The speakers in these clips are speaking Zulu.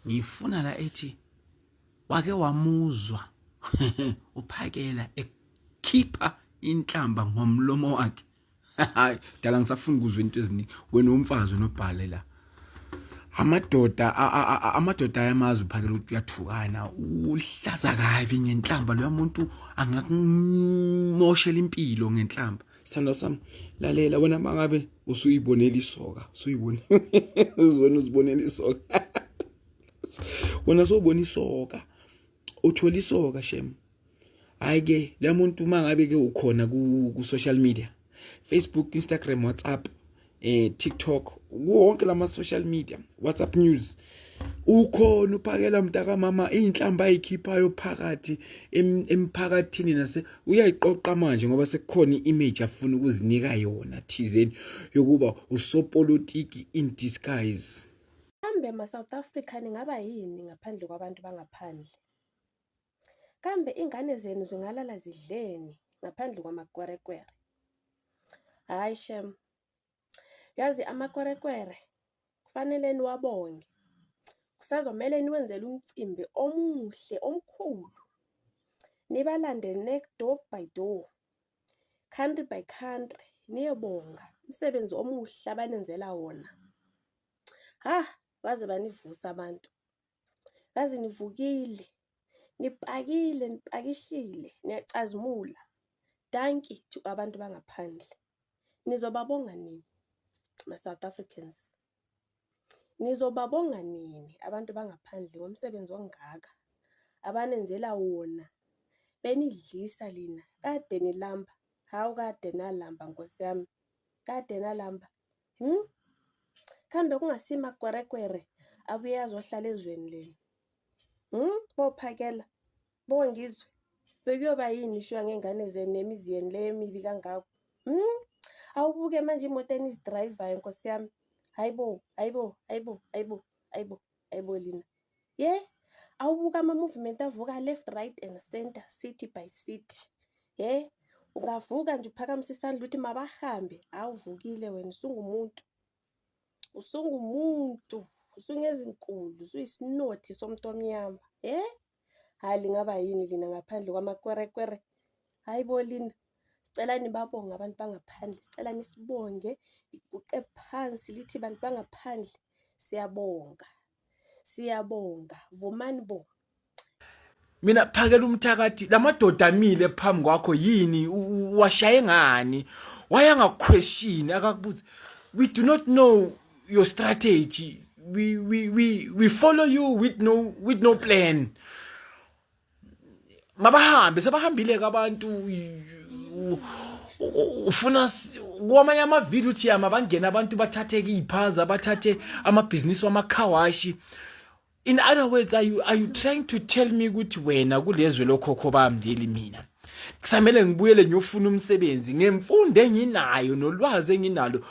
ngifuna la ethi wake wamuzwa uphakela ekhipha inhlamba ngomlomo wakhe. Hayi, dala ngisafuna ukuzwa into eziningi. Wena umfazi nobhale la. Amadoda ayamazi uphakela ukuthi uyathukana, uhlaza kabi ngenhlamba lo muntu angakumoshela impilo ngenhlamba. Sithanda sami, lalela wena mangabe usuyibonela isoka, uzibonela isoka. Wena sobona isoka, uthola isoka shem. Hayi ke, la muntu mangabe ke ukhona ku social media, Facebook, Instagram, WhatsApp, TikTok, wonke lama social media, WhatsApp news. Ukhona uphakela mntaka mama inhlamba ayikhiphayo phakathi emphakathini nase uyayiqoqa manje ngoba sekukhona iimage afuna ukuzinika yona thizeni yokuba usopolitiki in disguise. Kambe ma-South Africa ningaba yini ngaphandle kwabantu bangaphandle? Kambe ingane zenu zingalala zidleni ngaphandle kwamakwerekwere? Hayi shem, yazi amakwerekwere kufanele niwabonge. Kusazomele niwenzele umcimbi omuhle omkhulu. Nibalande next door by door, country by country, niyobonga umsebenzi omuhle abanenzela wona. Baze banivusa abantu. Baze nivukile, nipakile, nipakishile, niyacazimula. Thank you to abantu bangaphandle. Nizobabonga nini, ma-South Africans? Nizobabonga nini abantu bangaphandle ngomsebenzi ongaka abanenzela wona? Benidlisa lina, kade nilamba. Hawu kade nalamba nkosi yami, kade nalamba. Kambe kungasima kwerekwere abuye azohlala ezweni leni. Bophakela, bongizwe. Bekuyoba yini shuwa ngengane zenu nemizi yenu le emibi kangako? Awubuke manje imoto enizidrivayo nkosi yami. Hayibo lina. Awubuka ama-movement avuka left, right and center, city by city. Ungavuka nje uphakamise isandla uthi mabahambe. Awuvukile wena, usungumuntu, usungezinkulu, usuyisinothi somuntu omnyama. Hayi lingaba yini lina ngaphandle kwamakwerekwere? Hayibo lina. Sicela nibabonge abantu bangaphandle, sicela nisibonge, iguqe phansi lithi bantu bangaphandle siyabonga, vumani bo. Mina phakela umthakathi, lamadoda amile phambi kwakho yini washaye ngani? Wayangaquestion akakubuza. We do not know your strategy. We follow you with no plan. Mabahambe sebahambile abantu ufuna kwamanye amavideo uthi bangena abantu bathatheke iphaza, bathathe amabhizinisi wamakhawashi. In other words, are you trying to tell me ukuthi wena kulezwe lokhokho bamndeli mina kusamele ngibuyele ngiyofuna umsebenzi ngemfundo enginayo nolwazi enginalo?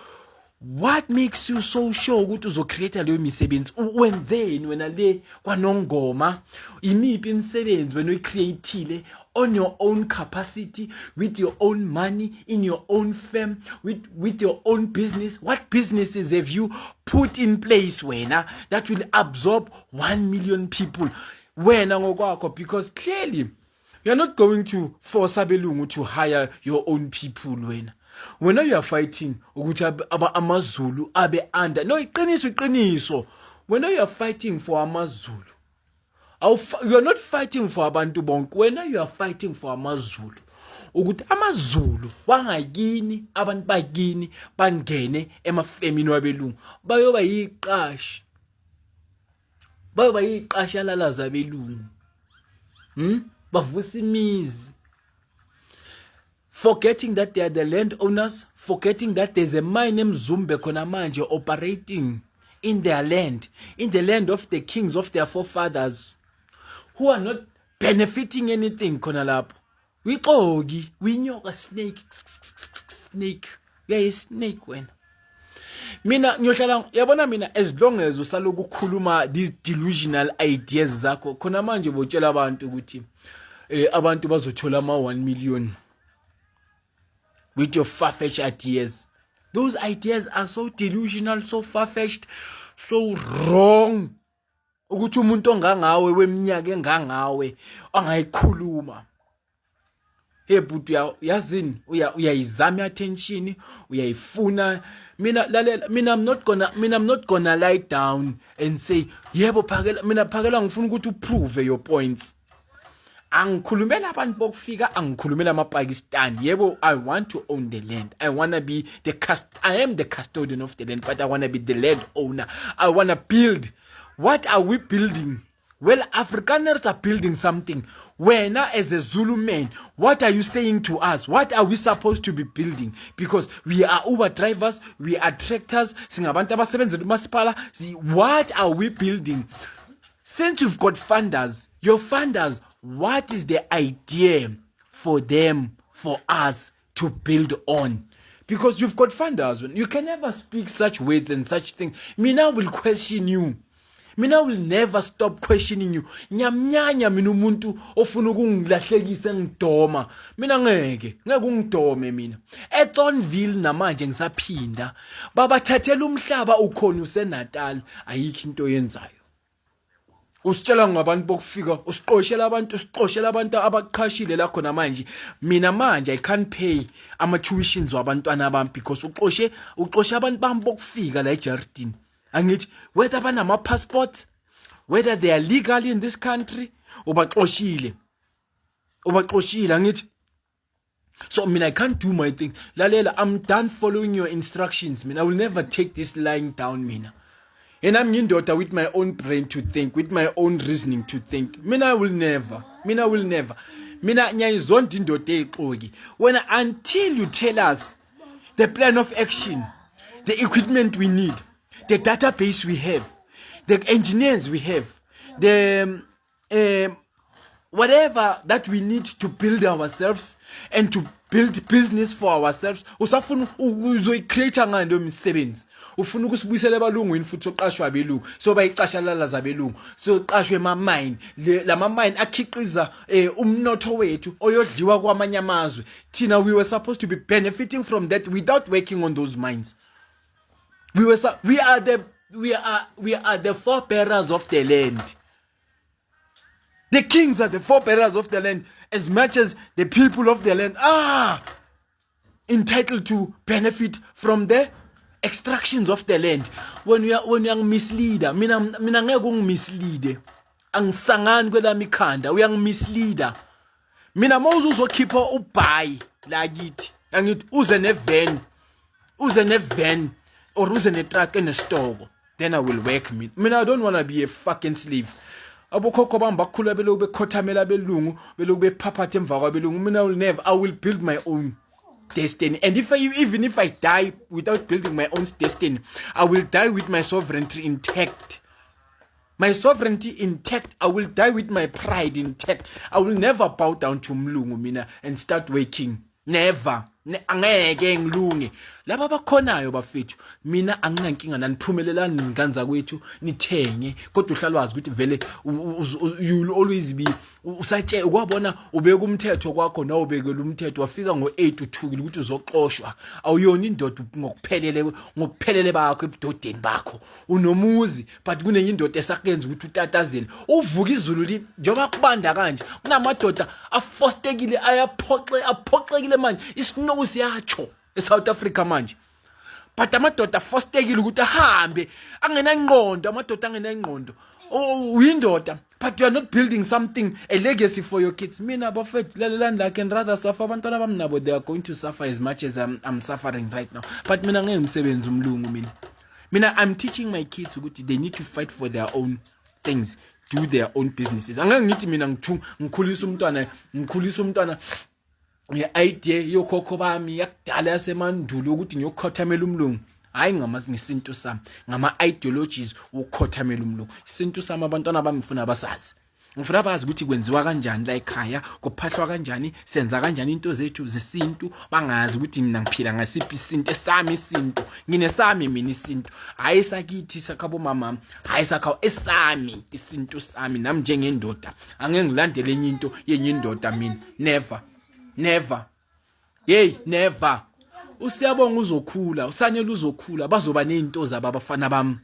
What makes you so sure ukuthi uzocreate leyo misebenzi? Wenzeni wena le kwanongoma? Imiphi imisebenzi wena uyicreateile on your own capacity, with your own money, in your own firm, with your own business? What businesses have you put in place wena that will absorb 1 million people wena ngokwakho? Because clearly you're not going to force abelungu to hire your own people wena. When you are fighting ukuthi amazulu abe under, no, iqiniso. When you are fighting for amazulu, you are not fighting for abantu bonke. When you are fighting for amazulu, ukuthi amazulu wangakini abantu bakini bangene emafemini wabelungu bayoba yiqashi, alalaza abelungu, bavusa imizi, forgetting that they are the landowners, forgetting that there's a mine eMzumbe khona manje operating in their land, in the land of the kings of their forefathers, who are not benefiting anything khona lapho. Wiqoki, winyoka, snake. Yeah, snake wena. Mina ngiyohlala yabona mina, as long as usaloku ukukhuluma these delusional ideas zakho khona manje botshela abantu ukuthi abantu bazothola ama 1 million with your far-fetched ideas. Those ideas are so delusional, so far-fetched, so wrong. ukuthi umuntu ongangawe weminyaka engangawe angayikhuluma. Hey but yazini uyayizama attention, uyayifuna. Mina I'm not gonna lie down and say yebo phakela, mina phakela ngifuna ukuthi uprove your points. Angikhulumela abantu bokufika, angikhulumela amaPakistan. Yebo, I want to own the land. I am the custodian of the land, but I want to be the land owner. I want to build. What are we building? Well, Afrikaners are building something. Wena as a Zulu man, what are you saying to us? What are we supposed to be building? Because we are Uber drivers, we are tractors, singabantu abasebenza uMasipala. What are we building? Since you've got funders, your funders, what is the idea for them, for us to build on? Because you've got funders. You can never speak such words and such things. Mina will question you. Mina will never stop questioning you. Nyamnyanya mina umuntu ofuna ukungilahlekisa ngidoma. Mina ngeke ungidome mina. eThornville namanje ngisaphinda. Babathathela umhlaba ukhona useNatal, ayikho into yenzayo. Usitshela ngabantu bokufika, usiqoshela abantu abaqhashile la khona manje. Mina manje I can't pay ama tuitions wabantwana bami because uqoshe abantu bami bokufika la eJardini. Angithi whether banama passports, whether they are legal in this country, ubaxoshile angithi. So I can't do my thing. Lalela, I'm done following your instructions. I will never take this lying down mina. And I'm yindoda with my own brain to think, with my own reasoning to think. I will never. Mina nyayizonda indoda eqoki. Until you tell us the plan of action, the equipment we need, the database we have, the engineers we have, the whatever that we need to build ourselves and to build business for ourselves. Usafuna uzoyicreate ngani lo misebenzi. Ufuna ukusibuyisela abalungwini futhi oqashwa abelungu. So bayiqasha lala zabelungu. So qashwe ema mine. Lama mine akhiqiza umnotho wethu oyodliwa kwamanye amazwe. Thina we were supposed to be benefiting from that without working on those mines. We are the forebearers of the land. The kings are the forebearers of the land, as much as the people of the land are entitled to benefit from the extractions of the land. When you are misleader, mina ngeke ungimislead. Angisangani kwelami ikhanda, uyangimisleader. Mina mawuzokhipha ubhayi la kithi, angithi uze nevan or uze netruck enestoko, then I will work me. I don't want to be a fucking slave. Abokhokho bami bakhula beloku bekhothamela belungu, beloku bephaphatha emva kwabelungu. I will build my own destiny. And even if I die without building my own destiny, I will die with my sovereignty intact. My sovereignty intact. I will die with my pride intact. I will never bow down to mlungu mina and start working. Never. Angeke ngilunge. Laba bakhonayo bafethu. Mina anginankinga naniphumelelani ngiganza kwethu nithenge. Kodwa uhlalwazi ukuthi vele you will always be usatshe ukwabona ubeka umthetho kwakho na ubekela umthetho wafika ngo8 uthukile ukuthi uzoxoshwa. Awuyona indoda ngokuphelele bakho ebudodeni bakho. Unomuzi but kunenye indoda esakenza ukuthi utatazele. Uvuka izulu njengoba kubanda kanje. Kunamadoda afostekile aphoxekile manje. Isnow siyacho eSouth Africa manje. But amadoda afostekile ukuthi ahambe angenangqondo, amadoda angenangqondo. Uyindoda, but you are not building something, a legacy for your kids. Mina bafethu lelelani I can rather suffer. Abantwana bami nabo they are going to suffer as much as I'm suffering right now. But mina ngeke umsebenzi umlungu mina I'm teaching my kids ukuthi they need to fight for their own things, do their own businesses. Angeke ngithi mina ngikhulisa umntwana idea yokhokho bami yakudala yasemandulo ukuthi ngiyokhothamela umlungu. Hayi ngesintu sami, ngama ideologies wokhothamela umlungu. Isintu sami abantwana bami ngifuna basazi. Ngifuna bazi ukuthi kwenziwa kanjani la ekhaya, kuphahlwa kanjani, senza kanjani into zethu zesintu, bangazi ukuthi mina ngiphila ngasiphi isintu esami isintu. Nginesami mina isintu. Hayi sakithi sakhabo mama, hayi sakhawo esami isintu sami nami njengendoda. Angeke ngilandele enye into yenye indoda mina. Never. Never. Usiyabonga uzokhula, usanyela uzokhula, bazoba nezinto zabo abafana bami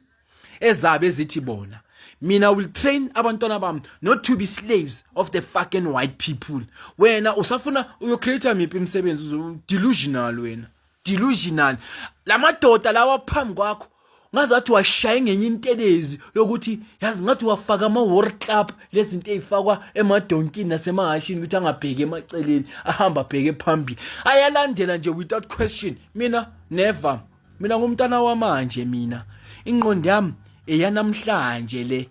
ezabe ezithi bona. Mina will train abantwana bami not to be slaves of the fucking white people. Wena usafuna uyocreate miphi imisebenzi, delusional wena. Delusional. Lamadoda lawa phambi kwakho ngazathi washaye ngenye intelezi yokuthi yazi ngathi wafaka ama-war club lezinto ezifakwa emadonkini nasemahashini ukuthi angabheke emaceleni ahamba abheke phambili ayalandela nje without question. Mina never. Mina ngumntana wamanje mina. Ingqondo yami eyanamhlanje le.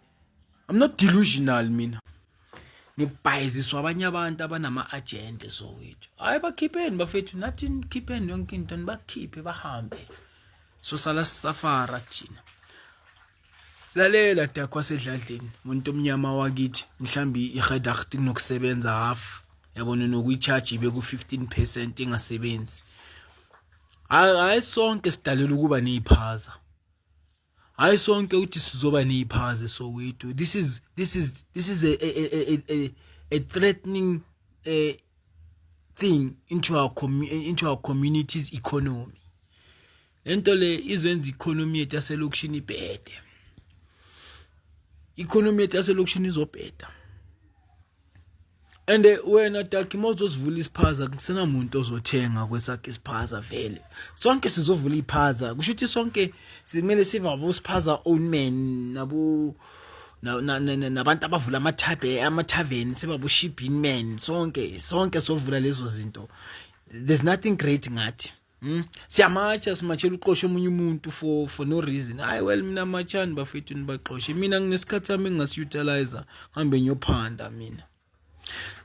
I'm not delusional mina. Nibhayiziswa abanye abantu abanama-agenda Soweto. Hayi bakhipheni bafethu, nathi nikhipheni yonke into nibakhiphe bahambe. So sala safara thina. Lalela dakwa sedladleni umuntu omnyama wakithi mhlambi igedacht nokusebenza half yabona nokuyicharge ibe ku 15% ingasebenzi. Hayi sonke sidalela ukuba neziphaza. Hayi sonke uthi sizoba neziphaza Soweto. This is a threatening thing into our community's economy. Lento le izenza economy yethu yaselokishini ibhede. Economy yethu yaselokishini izobheda. And wena Daki mawuzosivula isiphaza kusena umuntu ozothenga kwesakhe isiphaza vele. Sonke sizovula iphaza. Kusho ukuthi sonke simele sibe abosiphaza own men nabantu abavula amathaveni sibe abo shipping men. Sonke sovula lezo zinto. There's nothing great ngathi. Siyamacha simachela uqoshe omunye umuntu for no reason. Hayi well mina machani bafethu nibaxoshe. Mina nginesikhathi sami ngasutilizer ngihambe ngiyophanda mina.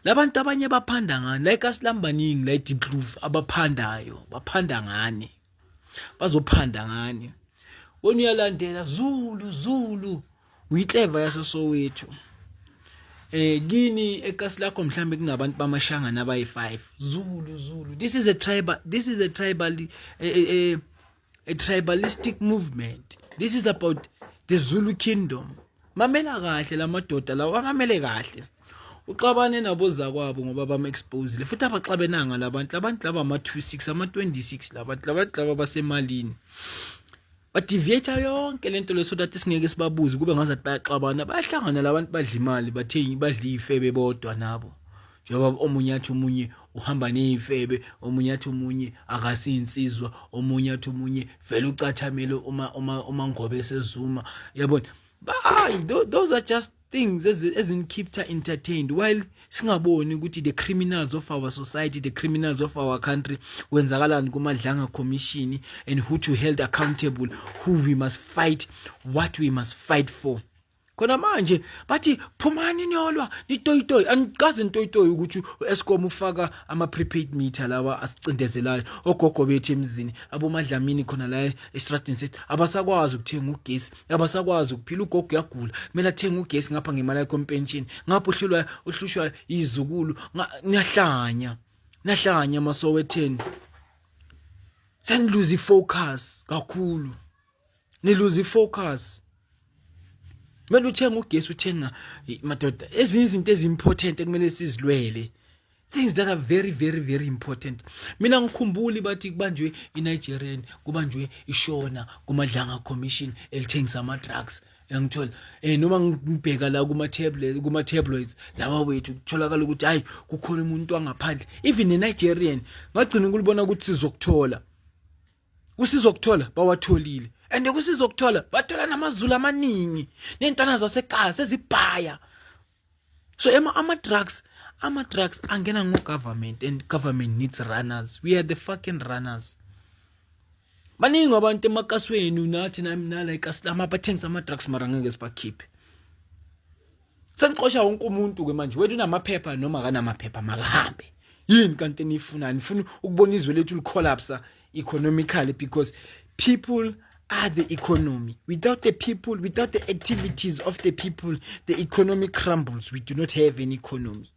Labantu abanye baphanda ngani like asilambaningi la Deep Groove abaphandayo baphanda ngani bazophanda ngani wona uyalandela Zulu uyiclever yaso Soweto kini ekasi lakho mhlambe kungabantu bamashanga nabayi5 Zulu this is a tribalistic movement. This is about the Zulu kingdom. Mamela kahle lamadoda lawa mamele kahle uxabane nabo zakwabo ngoba bama-exposile futhi abaxabenanga labantu laba ama-26 ama-26 labantu laba basemalini badeviate yonke lento leso that singeke sibabuze kube ngazathi bayaxabana bayahlangana labantu badla imali bathengi badla ifebe bodwa nabo njengoba omunye athi umunye uhamba nezifebe omunye athi umunye akasinsizwa omunye athi umunye vele ucathamele uma ngobe sezuma yabona. Those are just things as in keep her entertained while singaboni ukuthi the criminals of our society, the criminals of our country wenzakalani kumadlanga commission and who to held accountable, who we must fight, what we must fight for. Khona manje bathi phumani niyolwa nitoyitoyi anikaze ntoyitoyi ukuthi Eskom ufaka ama prepaid meter lawa asicindezelayo ogogo bethu emzini abomadlamini khona la estradini sethu abasakwazi ukuthenga ugesi abasakwazi ukuphila ugogo yagula kumele athenga ugesi ngapha ngemali yakhe pension ngapha uhlushwa izukulu niyahlanya masowetheni sen lose focus kakhulu ni lose focus. Mele uthenga ugesi uthenga madoda ezinye izinto ezimportant ekumele sizilwele, things that are very very very important. Mina ngikhumbuli bathi kubanjwe iNigerian kubanjwe ishona kumadlanga commission elithengisa ama drugs ngithola noma ngibheka la kuma tabloids lawa wethu kutholakala ukuthi hayi kukhona umuntu wangaphandle even eNigerian ngagcina ukulibona ukuthi sizokuthola bawatholile. And kusizokuthola bathola namazulu amaningi nentwana zasekhaya sezibhaya. So ama drugs angena ngogovernment and government needs runners. We are the fucking runners. Baningi abantu emakasweni nathi nami ikaslama bathengisa ama drugs mara ngeke sibakhiphe. Sengixosha wonke umuntu ke manje wethu namaphepha noma kanamaphepha makahambe. Yini kanti nifuna ukubona izwe lethu licollapse economically because people are the economy. Without the people, without the activities of the people, the economy crumbles. We do not have an economy.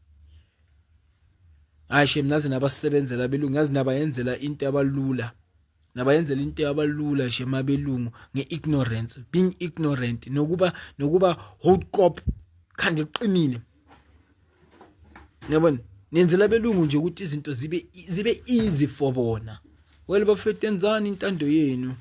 Ayishe mnazi nabasebenzela belungu ngazi nabayenzela into abalula. Nabayenzela into abalula she mabelungu ngeignorance, being ignorant nokuba hot cop khande liqinile. Yabona nenzela belungu nje ukuthi izinto zibe easy for bona. Well bafethu enzani intando yenu.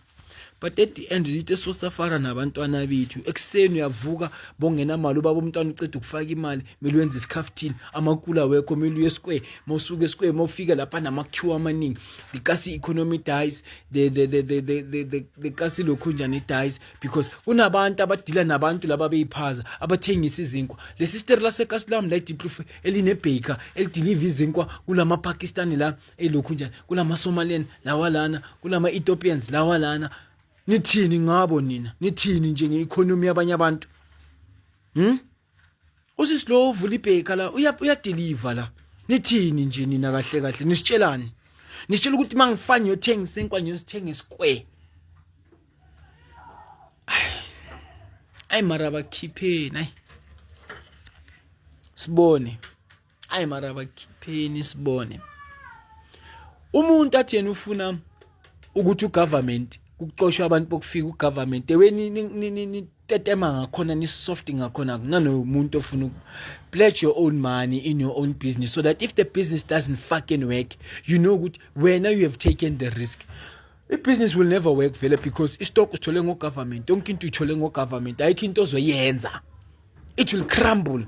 but at the end ite so safara nabantwana bethu. Ekseni uyavuka bongena imali ubaba umntwana uceda ukufaka imali mele wenze isikhaftini amakula wekho mele uye square mawusuke square mawufika lapha namakhiwa amaningi the kasi economy dies the kasi lokho njani dies because kunabantu abadila nabantu laba beyiphaza abathengisa izinkwa le sister la seKasilam la deproof eline baker elideliver izinkwa kulama Pakistani la elokhu njani kulama Somalian lawa lana kulama Ethiopians lawa lana. Nithini ngabo nina nithini nje ngeeconomy yabanye abantu usislow uvula ibheka la uyadeliver la nithini nje nina kahle kahle nisitshelani nisitshela ukuthi mangifanye yothenga isenkwa ngiyosithenga square ay mara bakhipheni sibone ay mara bakhipheni sibone umuntu athi yena ufuna ukuthi ugovernment ukuxoshwa abantu bokufika ugovernment eweni tetema ngakhona ni soft ngakhona nanomuntu ofuna pledge your own money in your own business so that if the business doesn't fucking work you know ukuthi wena you have taken the risk. The business will never work vele because istock usithole ngogovernment yonke into uthole ngogovernment ayikho into ozoyenza it will crumble.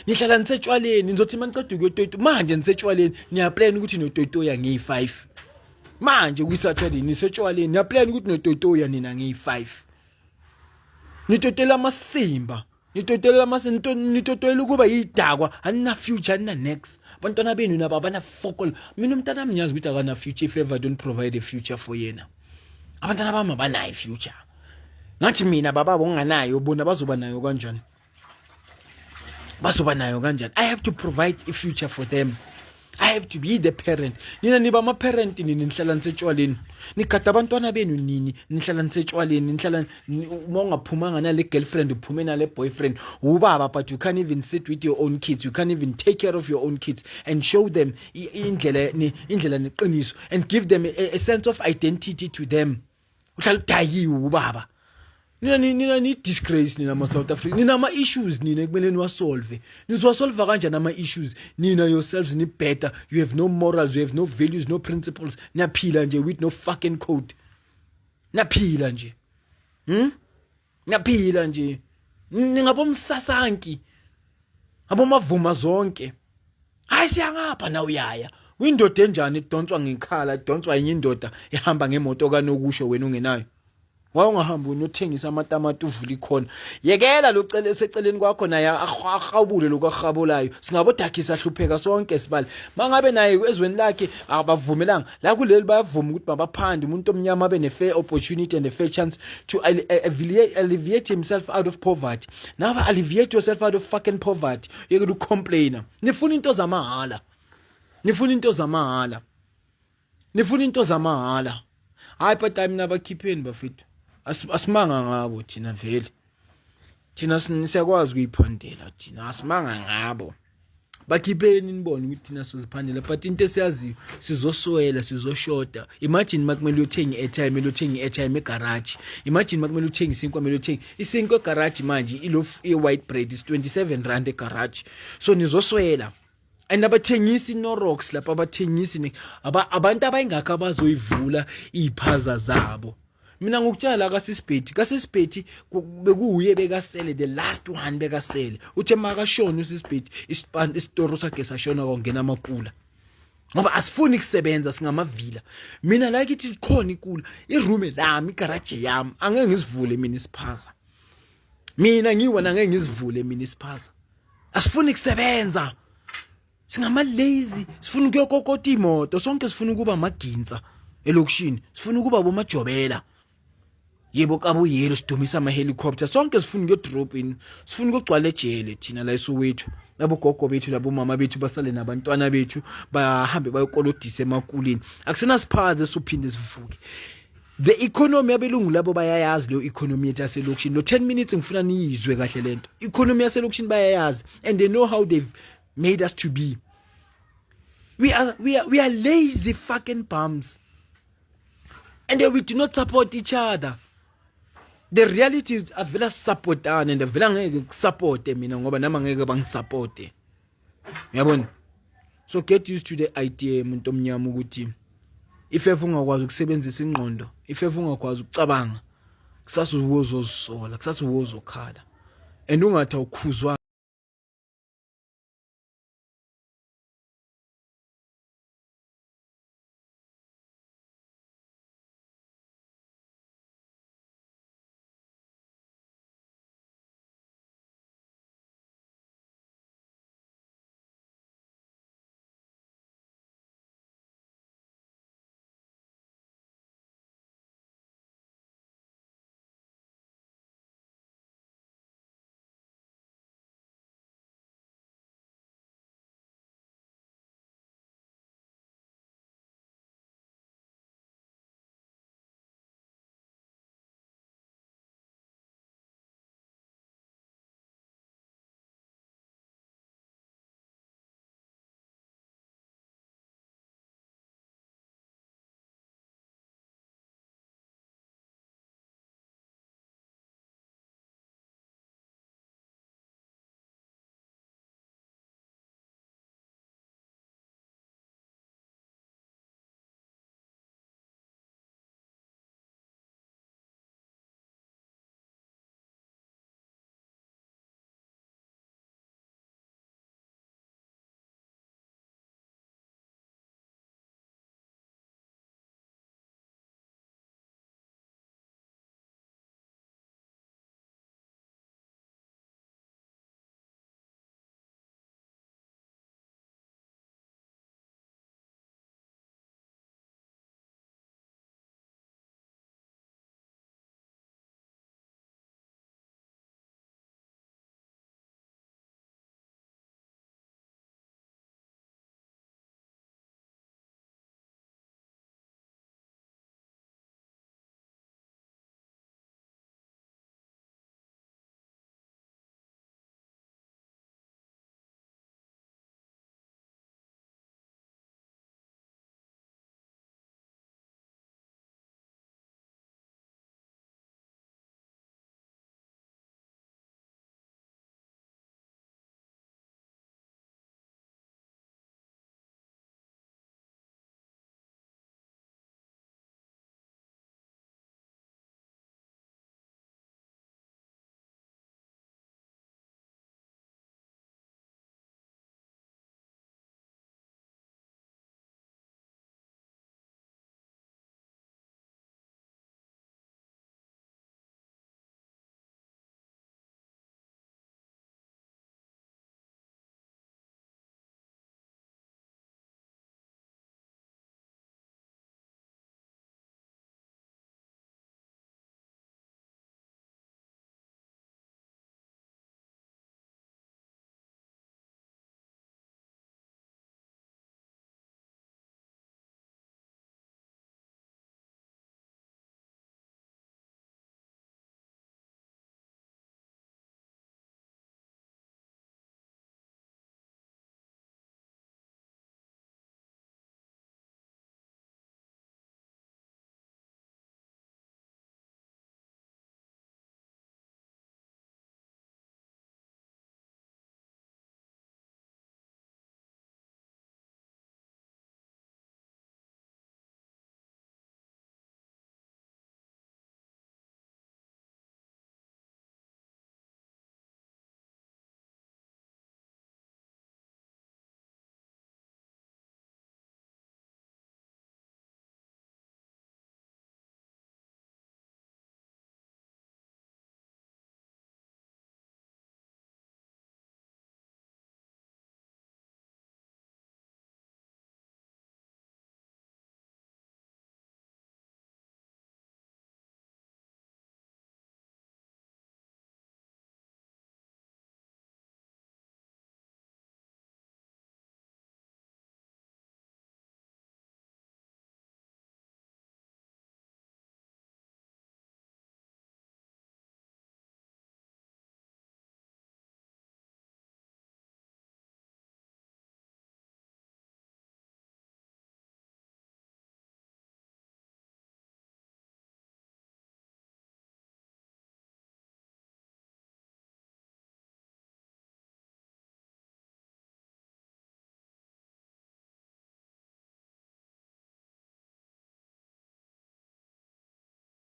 Nihlala nisetshwaleni nizothi maniceda ukuyotoyito manje nisetshwaleni niyaplan ukuthi notoyitoya ngeyi5 manje kwiSaturday nisetshwaleni niyaplan ukuthi notoyitoya nina ngeyi5 nitotela amasimba nitotela amasinto nitotela ukuba yidakwa anina future anina next bantwana benu naba bana fokol mina umntana mnyazi ukuthi akana future if ever don't provide a future for yena abantwana bami abanayo future ngathi mina baba bonganayo bona bazoba nayo kanjani I have to provide a future for them. I have to be the parent. Nina niba ama parent nini nihlala nisetshwaleni nikata abantwana benu nini nihlala nisetshwaleni nihlala ungaphumanga na le girlfriend uphume na le boyfriend ubaba but you can't even sit with your own kids, you can't even take care of your own kids and show them indlela neqiniso and give them a sense of identity to them. Uhlala udayiwe ubaba nina ni disgrace nina ma South Africa nina ama issues nina kumele niwasolve nizosolve kanjani ama issues nina yourselves ni better you have no morals you have no values no principles niyaphila nje with no fucking code naphila nje naphila nje ningabomsasanki abomavuma zonke hayi siyangapha na uyaya windoda enjani idonswa ngekhala idonswa yenye indoda ihamba ngemoto kanokusho wena ungenayo wawungahamba unothengisa amatamati uvula ikhona yekela lo cele seceleni kwakho naye ahawubule lokwahabolayo singabodakisa hlupheka sonke sibali mangabe naye ezweni lakhe abavumelanga la kuleli bayavuma ukuthi mabaphande umuntu omnyama abe ne fair opportunity and a fair chance to alleviate himself out of poverty. Now alleviate yourself out of fucking poverty. You're going to complain. Nifuna into zamahala hayi but time nabakhipheni bafethu asimanga ngabo thina vele thina siyakwazi ukuyiphandela thina asimanga ngabo bakhipheni nibone ukuthi thina siziphandela but into esiyaziyo sizoswela sizoshota. Imagine makumele uyothenga i-airtime egarage, imagine makumele uthenga isinkwa kumele uthenga isinkwa egarage manje i-white bread is 27 rand egarage so nizoswela. And abathengisi Norox lapha abathengisi abantu abayingaka abazoyivula iphaza zabo. Mina ngokutshela kaSisibhethi bekuye bekasele the last one bekasele uthe makashona uSisibhethi isitoro sakhe sashona kongena amakula ngoba asifuni kusebenza singamavila. Mina la kithi khona ikula iroom lami igarage yami angeke ngisivule mina isiphaza, mina ngiwona ngeke ngisivule mina isiphaza. Asifuni kusebenza singama lazy, sifuna ukuyokokota imoto sonke, sifuna ukuba maginza elokishini, sifuna ukuba bomajobela yebo kabuyelo sidumisa ama helicopter sonke, sifuna ukuyodrop in, sifuna ukugcwala ejele thina la eSoweto. Labo gogo bethu labo mama bethu basale nabantwana bethu bahambe bayokolodisa emakulini, akusena siphaze sophinde sivuke. The economy yabelungu labo bayayazi lo economy yethu yaselokishini. Lo 10 minutes ngifuna niyizwe kahle lento. Economy yaselokishini bayayazi and they know how they've made us to be. We are lazy fucking bums, and we do not support each other. The reality is avela support and avela ngeke support mina ngoba nama ngeke bangisupport. Uyabona? So get used to the idea muntu omnyama ukuthi if ever ungakwazi ukusebenzisa ingqondo, if ever ungakwazi ukucabanga, kusasa uwozozisola kusasa uwozokhala and ungathi awukhuzwa